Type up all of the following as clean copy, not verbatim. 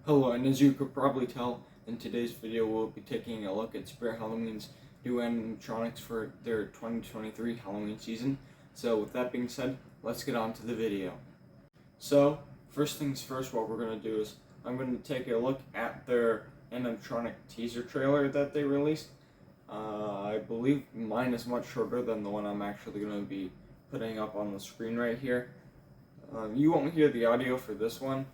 Hello, and as you could probably tell, in today's video we'll be taking a look at Spirit Halloween's new animatronics for their 2023 Halloween season. So with that being said, let's get on to the video. So, first things first, what we're going to do is I'm going to take a look at their animatronic teaser trailer that they released. I believe mine is much shorter than the one I'm actually going to be putting up on the screen right here. You won't hear the audio for this one.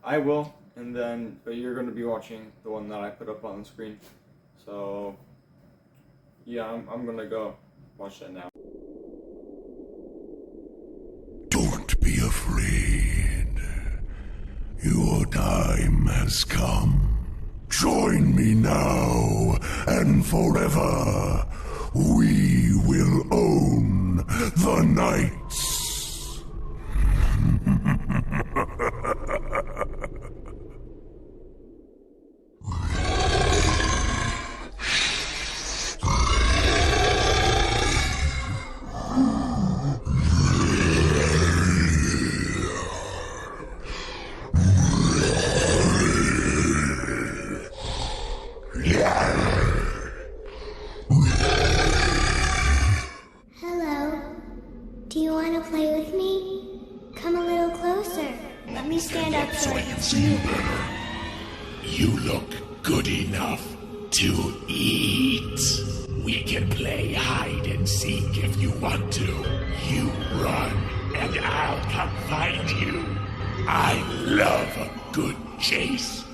I will, but you're going to be watching the one that I put up on the screen. So, yeah, I'm going to go watch that now. Don't be afraid. Your time has come. Join me now and forever. We will own the nights. Hello. Do you want to play with me? Come a little closer. Let me stand up so I can see you better. You look good enough to eat. We can play hide and seek if you want to. You run, and I'll come find you. I love a good chase.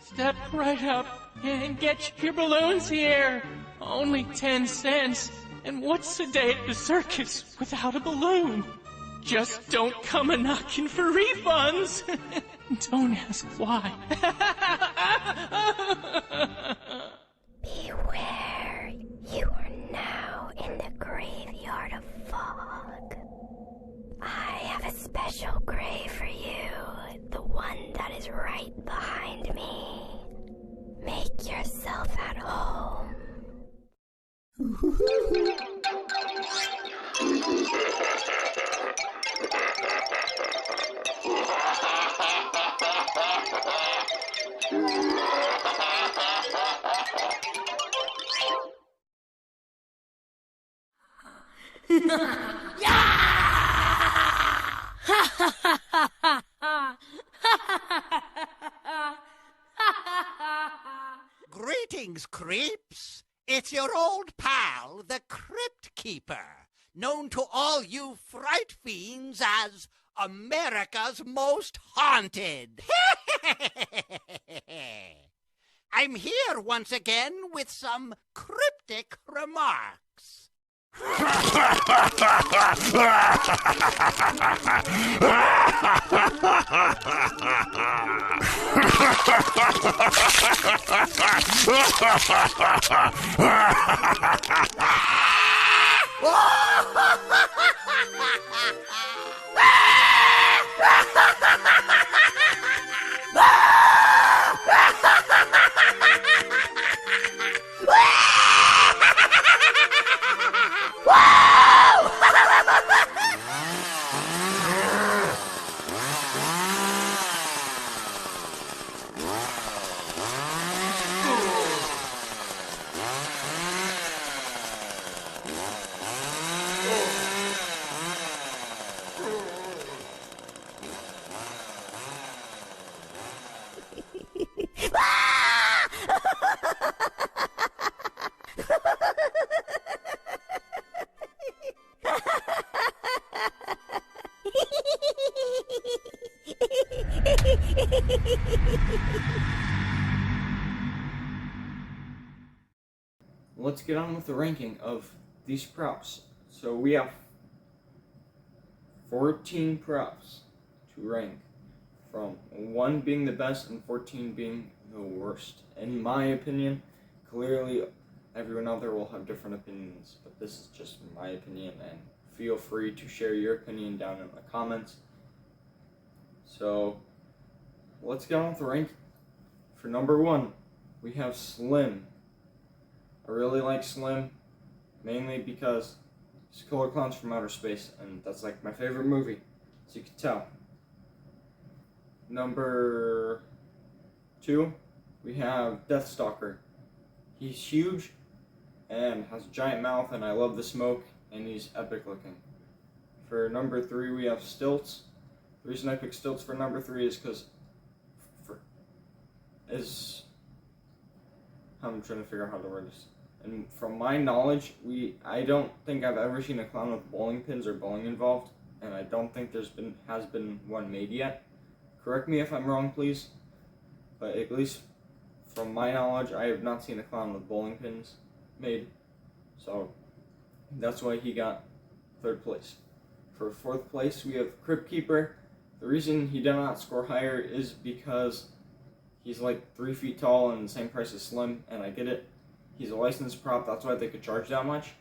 Step right up, and get your balloons here. Only 10 cents. And what's a day at the circus without a balloon? Just don't come a-knocking for refunds. Don't ask why. Beware, you are now in the graveyard of fog. I have a special grave for you, the one that is right behind me. Make yourself at home. Greetings, creeps. It's your old pal, the Crypt Keeper, known to all you fright fiends as America's Most Haunted. I'm here once again with some cryptic remarks. Let's get on with the ranking of these props. So we have 14 props to rank, from 1 being the best and 14 being the worst. In my opinion, clearly everyone out there will have different opinions, but this is just my opinion, and feel free to share your opinion down in the comments. So let's get on with the ranking. For number 1, we have Slim. I really like Slim, mainly because it's Killer Clowns from Outer Space, and that's like my favorite movie, as you can tell. Number 2, we have Deathstalker. He's huge and has a giant mouth, and I love the smoke, and he's epic looking. For number 3, we have Stilts. The reason I picked Stilts for number 3 is because I'm trying to figure out how to word this. And from my knowledge, I don't think I've ever seen a clown with bowling pins or bowling involved, and I don't think has been one made yet. Correct me if I'm wrong, please. But at least from my knowledge, I have not seen a clown with bowling pins made. So that's why he got 3rd place. For 4th place, we have Crypt Keeper. The reason he did not score higher is because he's like 3 feet tall and the same price as Slim, and I get it. He's a licensed prop, that's why they could charge that much.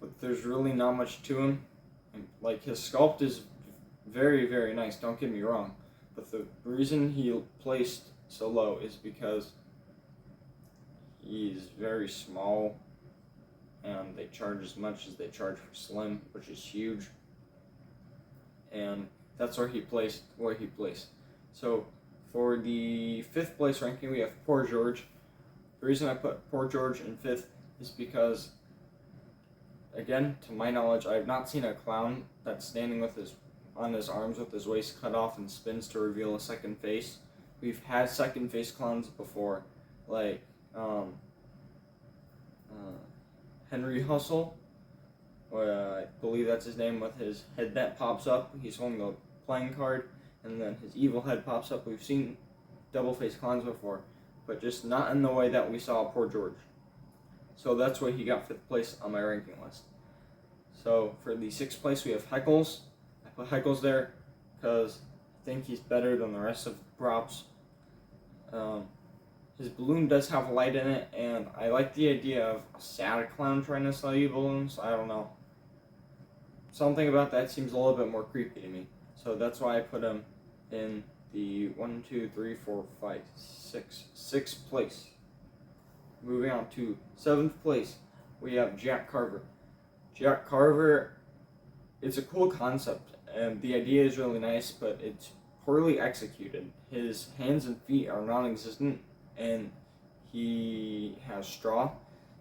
But there's really not much to him. And like, his sculpt is very, very nice, don't get me wrong. But the reason he placed so low is because he's very small, and they charge as much as they charge for Slim, which is huge. And that's where he placed. So for the 5th place ranking, we have Poor George. The reason I put Poor George in 5th is because, again, to my knowledge, I have not seen a clown that's standing on his arms with his waist cut off and spins to reveal a second face. We've had second face clowns before, like Henry Hustle, I believe that's his name, with his head that pops up. He's holding a playing card, and then his evil head pops up. We've seen double face clowns before, but just not in the way that we saw Poor George. So that's why he got 5th place on my ranking list. So for the 6th place, we have Heckles. I put Heckles there because I think he's better than the rest of the props. His balloon does have light in it, and I like the idea of a sad clown trying to sell you balloons. I don't know. Something about that seems a little bit more creepy to me. So that's why I put him in the 6th place. Moving on to 7th place, we have Jack Carver. Jack Carver, it's a cool concept, and the idea is really nice, but it's poorly executed. His hands and feet are non-existent, and he has straw.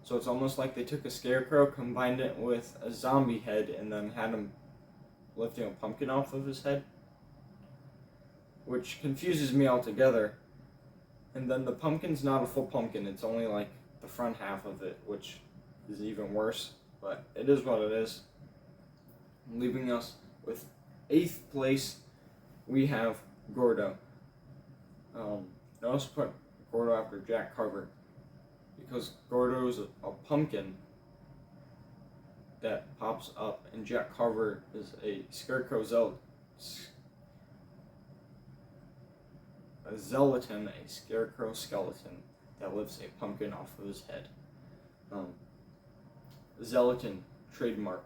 So it's almost like they took a scarecrow, combined it with a zombie head, and then had him lifting a pumpkin off of his head, which confuses me altogether. And then the pumpkin's not a full pumpkin, it's only like the front half of it, which is even worse, but it is what it is. Leaving us with 8th place, we have Gordo. I also put Gordo after Jack Carver because Gordo is a pumpkin that pops up, and Jack Carver is a scarecrow a scarecrow skeleton that lifts a pumpkin off of his head. Zelatin, trademark.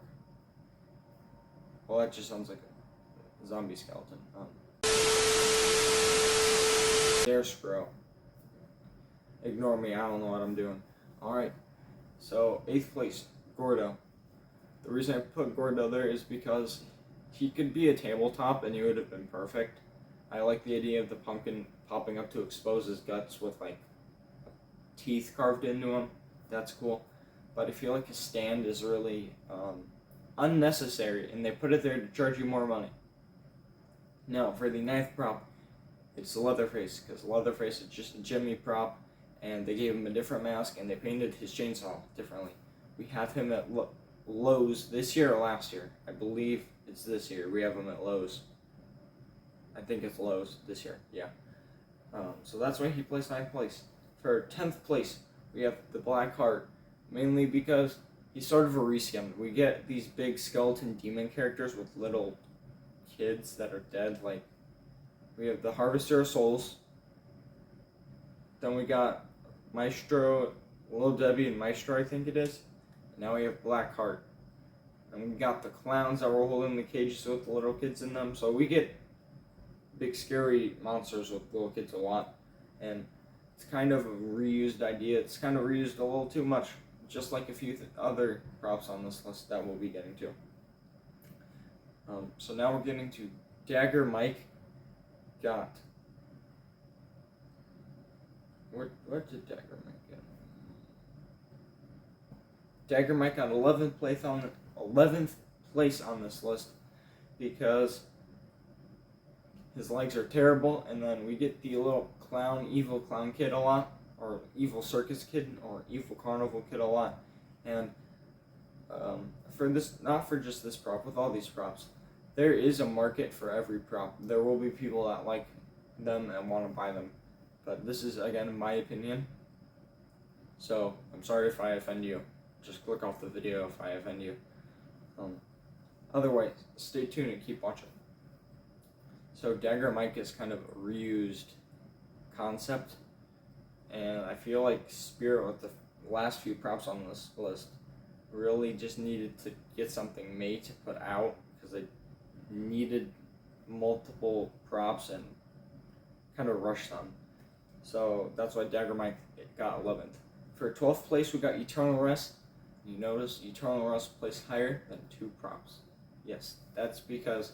Well, that just sounds like a zombie skeleton. Scarecrow. Ignore me, I don't know what I'm doing. Alright, so 8th place, Gordo. The reason I put Gordo there is because he could be a tabletop and he would have been perfect. I like the idea of the pumpkin popping up to expose his guts with like teeth carved into him. That's cool. But I feel like his stand is really unnecessary, and they put it there to charge you more money. Now, for the 9th prop, it's Leatherface, because Leatherface is just a Jimmy prop, and they gave him a different mask, and they painted his chainsaw differently. We have him at Lowe's this year or last year. I believe it's this year. We have him at Lowe's. I think it's Lowe's this year, yeah. So that's why he placed 9th place. For 10th place, we have the Black Heart, mainly because he's sort of a reskin. We get these big skeleton demon characters with little kids that are dead. Like, we have the Harvester of Souls. Then we got Maestro, Little Debbie and Maestro, I think it is. And now we have Black Heart. And we got the clowns that were holding the cages with the little kids in them. So we get big scary monsters with little kids a lot. And it's kind of a reused idea. It's kind of reused a little too much. Just like a few other props on this list that we'll be getting to. So now we're getting to Dagger Mike. Got. Where did Dagger Mike get? Dagger Mike got 11th place on this list because his legs are terrible, and then we get the little evil clown kid a lot, or evil circus kid, or evil carnival kid a lot, and for this, not for just this prop, with all these props, there is a market for every prop. There will be people that like them and want to buy them, but this is, again, my opinion, so I'm sorry if I offend you. Just click off the video if I offend you. Otherwise, stay tuned and keep watching. So Dagger Mike is kind of a reused concept, and I feel like Spirit, with the last few props on this list, really just needed to get something made to put out because they needed multiple props and kind of rushed them. So that's why Dagger Mike got 11th. For 12th place, we got Eternal Rest. You notice Eternal Rest placed higher than 2 props. Yes, that's because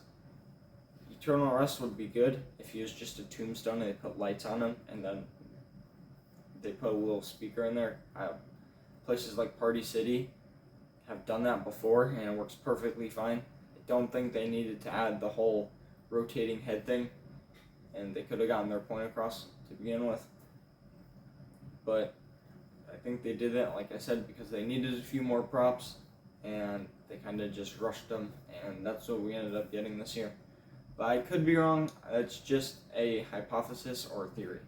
Eternal Rest would be good if he was just a tombstone and they put lights on him and then they put a little speaker in there. Places like Party City have done that before and it works perfectly fine. I don't think they needed to add the whole rotating head thing, and they could have gotten their point across to begin with. But I think they did that, like I said, because they needed a few more props and they kind of just rushed them, and that's what we ended up getting this year. But I could be wrong. It's just a hypothesis or theory.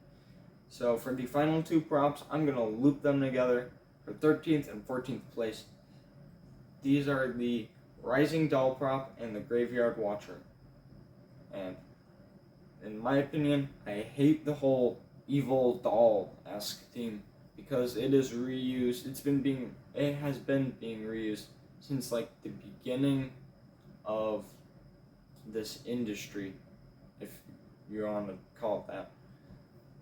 So for the final 2 props, I'm going to loop them together for 13th and 14th place. These are the Rising Doll prop and the Graveyard Watcher. And in my opinion, I hate the whole evil doll-esque theme because it is reused. It has been being reused since like the beginning of this industry, if you want to call it that.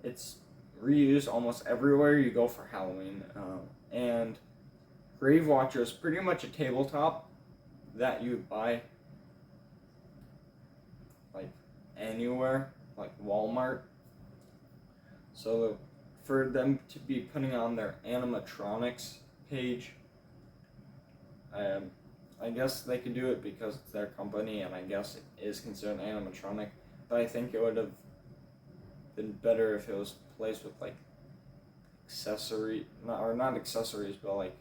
It's reused almost everywhere you go for Halloween, and Grave Watcher is pretty much a tabletop that you buy like anywhere, like Walmart. So for them to be putting on their animatronics page, I guess they could do it because it's their company, and I guess it is considered animatronic, but I think it would have been better if it was placed with like not accessories, but like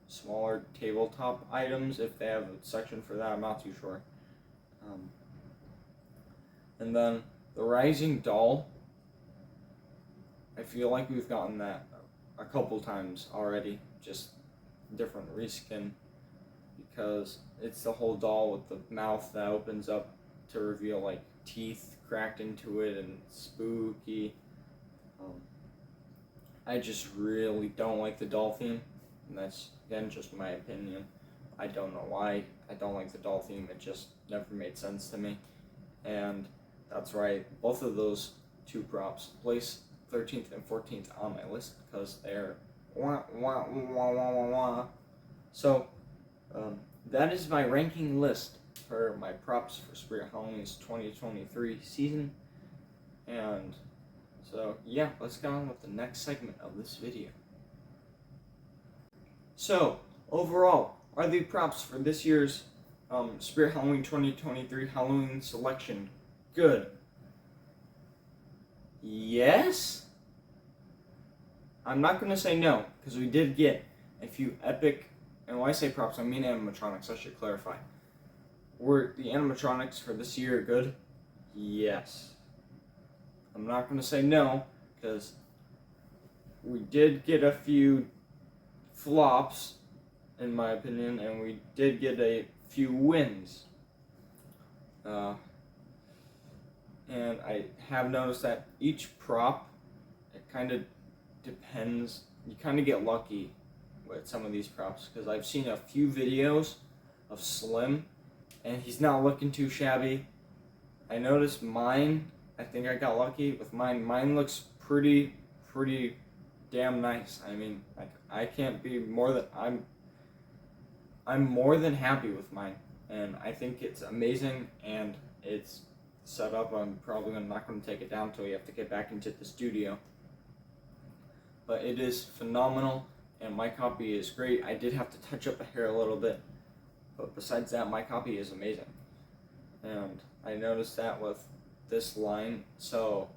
smaller tabletop items, if they have a section for that. I'm not too sure. And then the Rising Doll, I feel like we've gotten that a couple times already, just different reskin, because it's the whole doll with the mouth that opens up to reveal like teeth cracked into it, and it's spooky. I just really don't like the doll theme, and that's, again, just my opinion. I don't know why I don't like the doll theme. It just never made sense to me, and that's why both of those 2 props place 13th and 14th on my list, because they're wah, wah, wah, wah, wah, wah. So that is my ranking list for my props for Spirit Halloween's 2023 season. And so yeah, let's get on with the next segment of this video. So overall, are the props for this year's Spirit Halloween 2023 Halloween selection good? Yes? I'm not going to say no, because we did get a few epic, and when I say props, I mean animatronics, I should clarify. Were the animatronics for this year good? Yes. I'm not going to say no, because we did get a few flops, in my opinion, and we did get a few wins. And I have noticed that each prop, it kind of depends. You kind of get lucky with some of these props, because I've seen a few videos of Slim, and he's not looking too shabby. I noticed mine, I think I got lucky with mine. Mine looks pretty damn nice. I mean, like, I can't be more than, I'm more than happy with mine, and I think it's amazing, and it's set up. I'm probably not going to take it down until we have to get back into the studio. But it is phenomenal, and my copy is great. I did have to touch up the hair a little bit, but besides that, my copy is amazing. And I noticed that with this line, so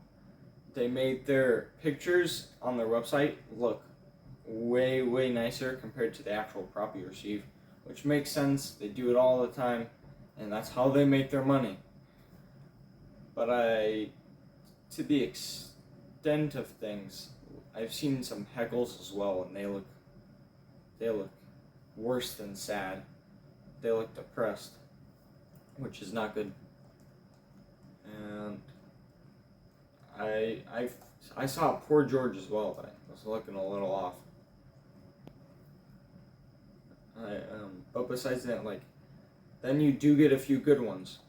they made their pictures on their website look way nicer compared to the actual prop you receive, which makes sense. They do it all the time, and that's how they make their money. But to the extent of things, I've seen some heckles as well, and they look worse than sad. They look depressed, which is not good. And I saw poor George as well, but I was looking a little off. But besides that, like, then you do get a few good ones,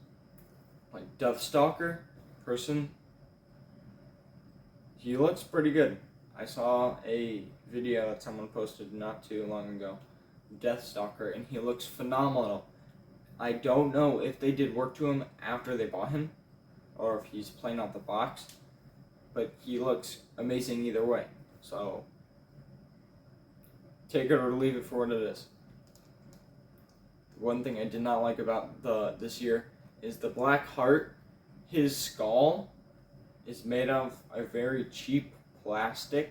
like Deathstalker person. He looks pretty good. I saw a video that someone posted not too long ago, Deathstalker, and he looks phenomenal. I don't know if they did work to him after they bought him, or if he's plain out the box, but he looks amazing either way. So take it or leave it for what it is. One thing I did not like about this year is the Black Heart. His skull is made of a very cheap plastic,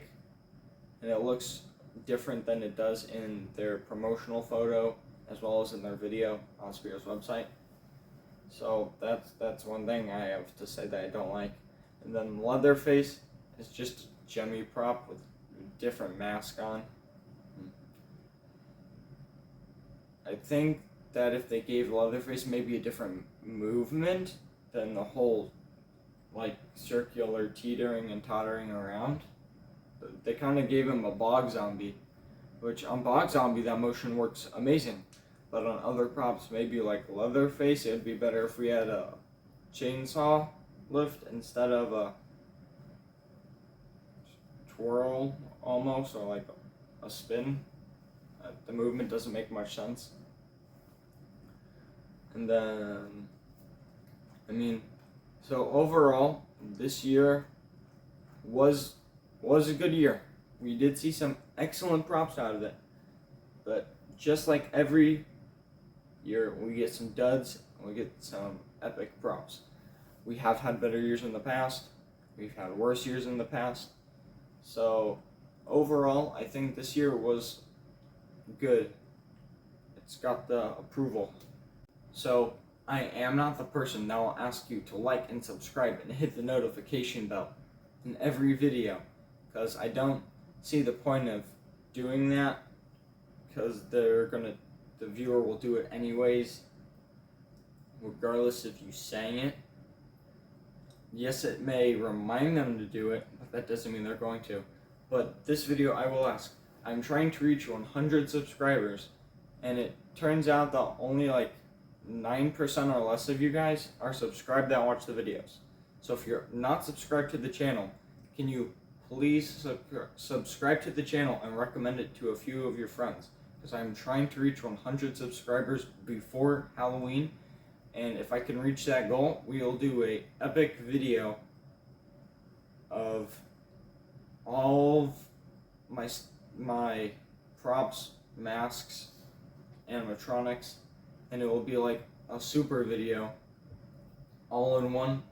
and it looks different than it does in their promotional photo as well as in their video on Spear's website. So that's one thing I have to say that I don't like. And then Leatherface is just a Jemmy prop with a different mask on. I think that if they gave Leatherface maybe a different movement than the whole like circular teetering and tottering around, they kind of gave him a bog zombie, which on bog zombie that motion works amazing, but on other props, maybe like Leatherface, it would be better if we had a chainsaw lift instead of a twirl almost, or like a spin. The movement doesn't make much sense. And then, I mean, so overall, this year was a good year. We did see some excellent props out of it, but just like every year, we get some duds and we get some epic props. We have had better years in the past. We've had worse years in the past. So overall, I think this year was good. It's got the approval. So I am not the person that will ask you to like and subscribe and hit the notification bell in every video, because I don't see the point of doing that, because the viewer will do it anyways, regardless if you saying it. Yes, it may remind them to do it, but that doesn't mean they're going to. But this video, I will ask. I'm trying to reach 100 subscribers, and it turns out that only like 9% or less of you guys are subscribed that watch the videos. So if you're not subscribed to the channel, can you please subscribe to the channel and recommend it to a few of your friends? Because I'm trying to reach 100 subscribers before Halloween, and if I can reach that goal, we'll do a epic video of all of my props, masks, animatronics, and it will be like a super video all in one.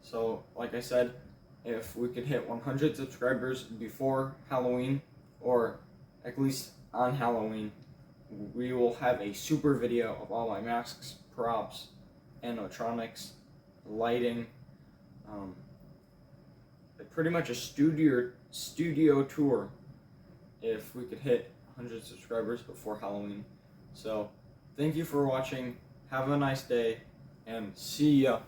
So like I said, if we could hit 100 subscribers before Halloween, or at least on Halloween, we will have a super video of all my masks, props, animatronics, lighting, pretty much a studio tour if we could hit 100 subscribers before Halloween. So thank you for watching, have a nice day, and see ya.